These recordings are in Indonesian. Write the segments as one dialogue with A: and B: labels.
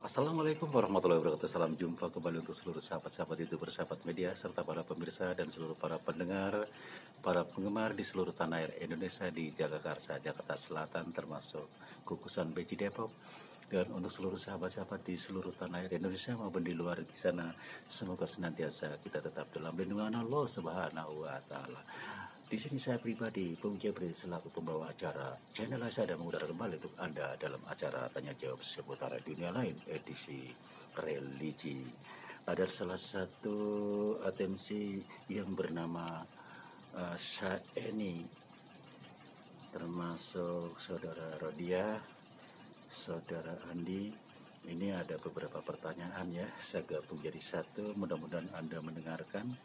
A: Assalamualaikum warahmatullahi wabarakatuh. Salam jumpa kembali untuk seluruh sahabat-sahabat YouTuber, sahabat media, serta para pemirsa dan seluruh para pendengar, para penggemar di seluruh tanah air Indonesia di Jagakarsa, Jakarta Selatan, termasuk Kukusan Beji Depok. Dan untuk seluruh sahabat-sahabat di seluruh tanah air Indonesia maupun di luar di sana, semoga senantiasa kita tetap dalam lindungan Allah Subhanahu wa Ta'ala. Di sini saya pribadi, Bung Jebri, selaku pembawa acara channel saya dan mengudara kembali untuk Anda dalam acara Tanya Jawab seputar dunia lain edisi religi. Ada salah satu atensi yang bernama Saeni, termasuk saudara Rodia, saudara Andi. Ini ada beberapa pertanyaan ya, saya gabung jadi satu, mudah-mudahan Anda mendengarkan.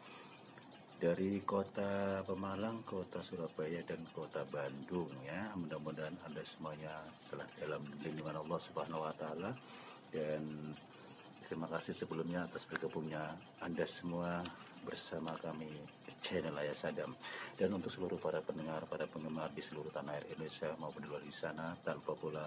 A: Dari kota Pemalang, kota Surabaya, dan kota Bandung ya. Mudah-mudahan Anda semuanya telah dalam lindungan Allah Subhanahu wa Ta'ala. Dan terima kasih sebelumnya atas bergabungnya Anda semua bersama kami channel Ayah Sadam. Dan untuk seluruh para pendengar, para penggemar di seluruh tanah air Indonesia maupun di luar di sana, tanpa pula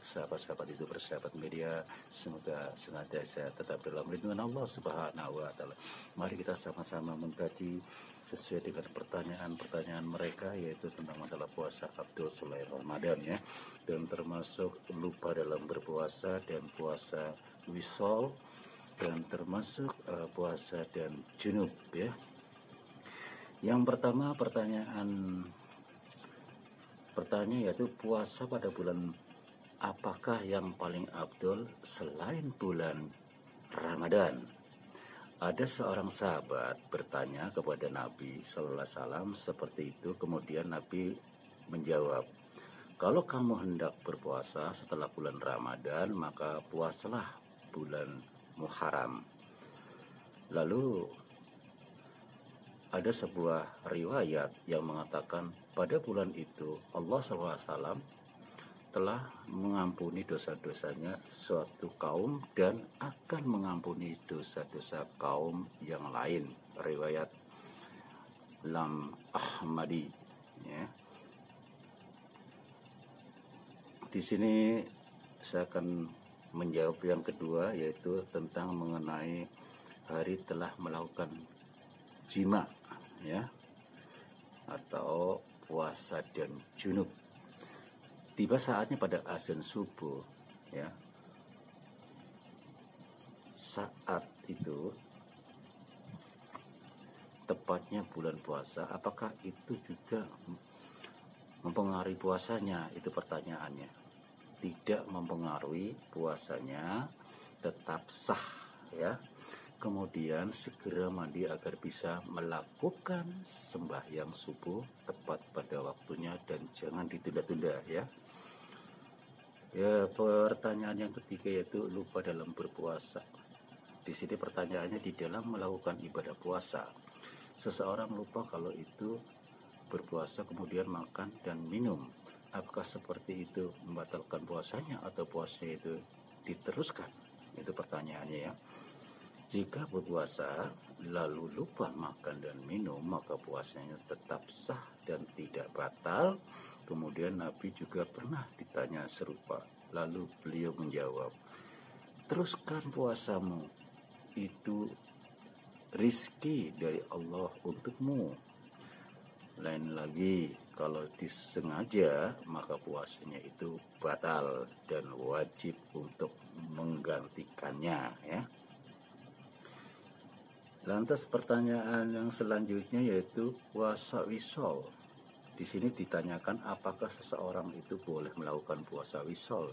A: sahabat-sahabat itu bersahabat media, semoga senantiasa tetap dalam lindungan Allah Subhanahu wa Ta'ala. Mari kita sama-sama mengkaji sesuai dengan pertanyaan-pertanyaan mereka, yaitu tentang masalah puasa Abdul selain Ramadan ya, dan termasuk lupa dalam berpuasa dan puasa wisol, dan termasuk puasa dan junub ya. Yang pertama pertanyaan yaitu puasa pada bulan apakah yang paling abdul selain bulan Ramadan? Ada seorang sahabat bertanya kepada Nabi Sallallahu Alaihi Wasallam seperti itu. Kemudian Nabi menjawab, kalau kamu hendak berpuasa setelah bulan Ramadan, maka puasalah bulan Muharram. Lalu ada sebuah riwayat yang mengatakan pada bulan itu Allah SAW telah mengampuni dosa-dosanya suatu kaum dan akan mengampuni dosa-dosa kaum yang lain. Riwayat Lam Ahmadi ya. Di sini saya akan menjawab yang kedua, yaitu tentang mengenai hari telah melakukan jima ya, atau puasa dan junub. Tiba saatnya pada azan subuh ya. Saat itu tepatnya bulan puasa, apakah itu juga mempengaruhi puasanya? Itu pertanyaannya. Tidak mempengaruhi puasanya, tetap sah ya. Kemudian segera mandi agar bisa melakukan sembahyang subuh tepat pada waktunya dan jangan ditunda-tunda ya. Ya, pertanyaan yang ketiga yaitu lupa dalam berpuasa. Di sini pertanyaannya di dalam melakukan ibadah puasa. Seseorang lupa kalau itu berpuasa kemudian makan dan minum. Apakah seperti itu membatalkan puasanya atau puasanya itu diteruskan? Itu pertanyaannya ya. Jika berpuasa lalu lupa makan dan minum, maka puasanya tetap sah dan tidak batal. Kemudian Nabi juga pernah ditanya serupa, lalu beliau menjawab, teruskan puasamu, itu rizki dari Allah untukmu. Lain lagi, kalau disengaja maka puasanya itu batal dan wajib untuk menggantikannya ya. Lantas pertanyaan yang selanjutnya yaitu puasa wisol. Di sini ditanyakan apakah seseorang itu boleh melakukan puasa wisol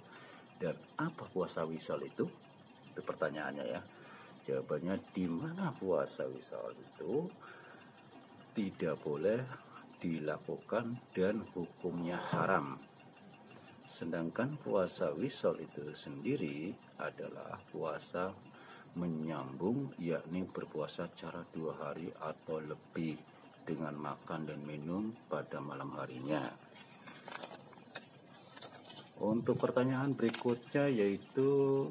A: dan apa puasa wisol itu? Itu pertanyaannya ya. Jawabannya, di mana puasa wisol itu tidak boleh dilakukan dan hukumnya haram. Sedangkan puasa wisol itu sendiri adalah puasa menyambung, yakni berpuasa cara 2 hari atau lebih dengan makan dan minum pada malam harinya. Untuk pertanyaan berikutnya yaitu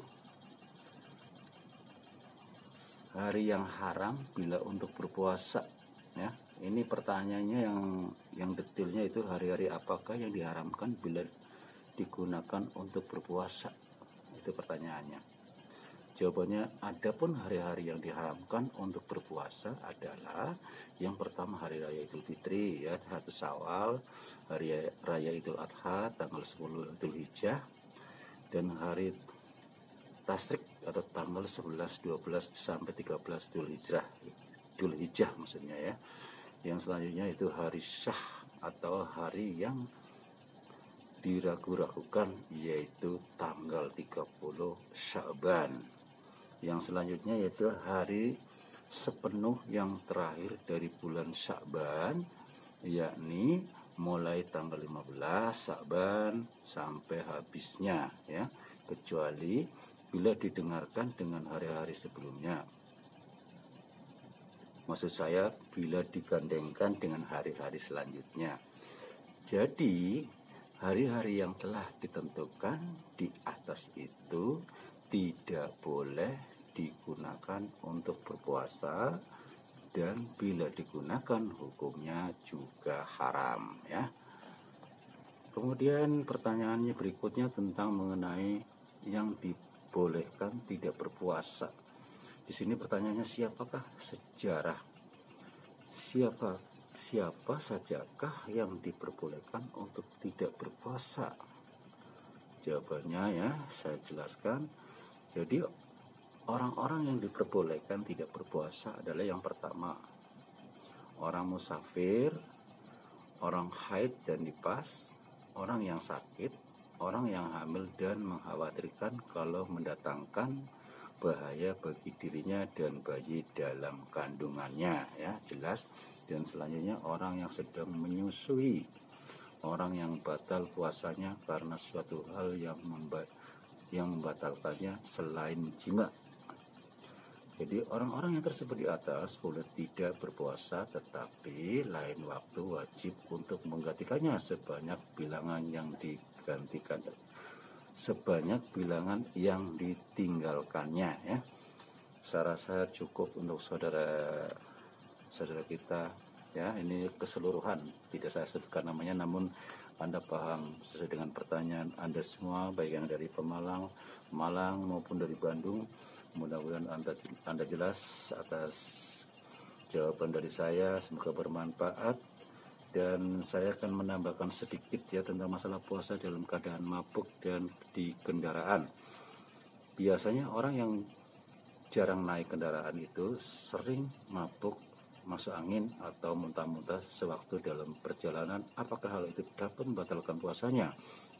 A: hari yang haram bila untuk berpuasa ya. Ini pertanyaannya yang detailnya itu hari-hari apakah yang diharamkan bila digunakan untuk berpuasa. Itu pertanyaannya. Jawabannya, adapun hari-hari yang diharamkan untuk berpuasa adalah yang pertama hari raya Idul Fitri ya 1 Syawal, hari raya Idul Adha tanggal 10 Dzulhijjah, dan hari Tasrik atau tanggal 11, 12 sampai 13 Dzulhijjah maksudnya ya. Yang selanjutnya itu hari Syah atau hari yang diragu-ragukan, yaitu tanggal 30 Sya'ban. Yang selanjutnya yaitu hari sepenuh yang terakhir dari bulan Sya'ban, yakni mulai tanggal 15 Sya'ban sampai habisnya ya, kecuali bila didengarkan dengan hari-hari sebelumnya. Maksud saya bila digandengkan dengan hari-hari selanjutnya. Jadi hari-hari yang telah ditentukan di atas itu tidak boleh digunakan untuk berpuasa, dan bila digunakan hukumnya juga haram ya. Kemudian pertanyaannya berikutnya tentang mengenai yang dibolehkan tidak berpuasa. Di sini pertanyaannya, siapakah sejarah? Siapa sajakah yang diperbolehkan untuk tidak berpuasa? Jawabannya ya, saya jelaskan. Jadi orang-orang yang diperbolehkan tidak berpuasa adalah yang pertama, orang musafir, orang haid dan nifas, orang yang sakit, orang yang hamil dan mengkhawatirkan kalau mendatangkan bahaya bagi dirinya dan bayi dalam kandungannya ya, jelas. Dan selanjutnya orang yang sedang menyusui, orang yang batal puasanya karena suatu hal yang membatalkannya selain jima. Jadi orang-orang yang tersebut di atas boleh tidak berpuasa, tetapi lain waktu wajib untuk menggantikannya sebanyak bilangan yang ditinggalkannya ya. Saya rasa cukup untuk saudara kita ya. Ini keseluruhan, tidak saya sebutkan namanya, namun Anda paham sesuai dengan pertanyaan Anda semua, baik yang dari Pemalang, Malang maupun dari Bandung. Mudah-mudahan Anda jelas atas jawaban dari saya, semoga bermanfaat. Dan saya akan menambahkan sedikit ya tentang masalah puasa dalam keadaan mabuk dan di kendaraan. Biasanya orang yang jarang naik kendaraan itu sering mabuk, masuk angin atau muntah-muntah sewaktu dalam perjalanan. Apakah hal itu dapat membatalkan puasanya?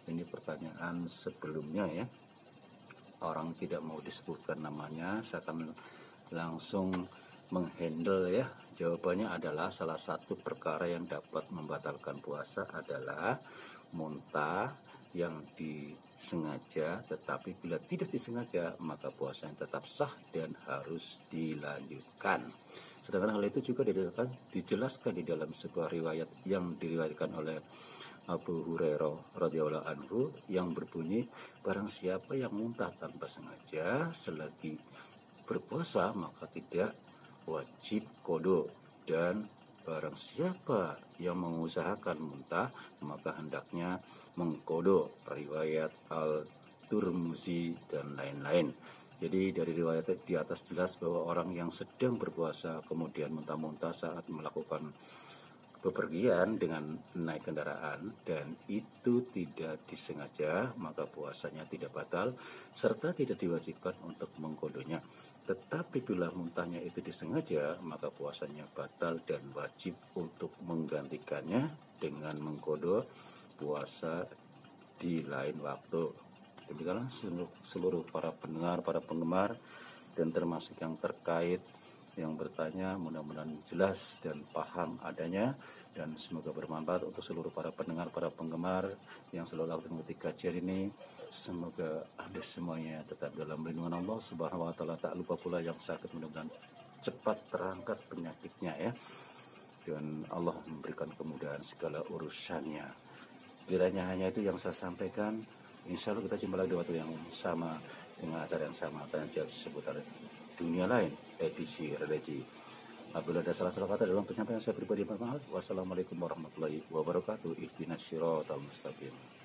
A: Ini pertanyaan sebelumnya ya. Orang tidak mau disebutkan namanya, saya akan langsung menghandle ya. Jawabannya adalah salah satu perkara yang dapat membatalkan puasa adalah muntah yang disengaja, tetapi bila tidak disengaja maka puasanya tetap sah dan harus dilanjutkan. Sedangkan hal itu juga dijelaskan di dalam sebuah riwayat yang diriwayatkan oleh Abu Hurairah radhiyallahu anhu yang berbunyi, barang siapa yang muntah tanpa sengaja selagi berpuasa maka tidak wajib qada, dan barang siapa yang mengusahakan muntah maka hendaknya mengqada, riwayat Al-Tirmizi dan lain-lain. Jadi dari riwayat di atas jelas bahwa orang yang sedang berpuasa kemudian muntah-muntah saat melakukan bepergian dengan naik kendaraan dan itu tidak disengaja, maka puasanya tidak batal serta tidak diwajibkan untuk mengqadanya. Tetapi bila muntahnya itu disengaja, maka puasanya batal dan wajib untuk menggantikannya dengan mengqada puasa di lain waktu. Demikianlah seluruh para pendengar, para penggemar, dan termasuk yang terkait yang bertanya, mudah-mudahan jelas dan paham adanya, dan semoga bermanfaat untuk seluruh para pendengar, para penggemar yang selalu mengikuti kajian ini. Semoga Anda semuanya tetap dalam lindungan Allah Subhanahu wa taala. Tak lupa pula yang sakit mudah-mudahan cepat terangkat penyakitnya ya, dan Allah memberikan kemudahan segala urusannya. Kiranya hanya itu yang saya sampaikan. Insya Allah kita jumpa lagi di waktu yang sama dengan acara yang sama, tanya jawab seputar dunia lain, edisi religi. Apabila ada salah-salah kata dalam penyampaian saya pribadi, mohon maaf. Wassalamualaikum warahmatullahi wabarakatuh. Ihdinas siratal mustaqim.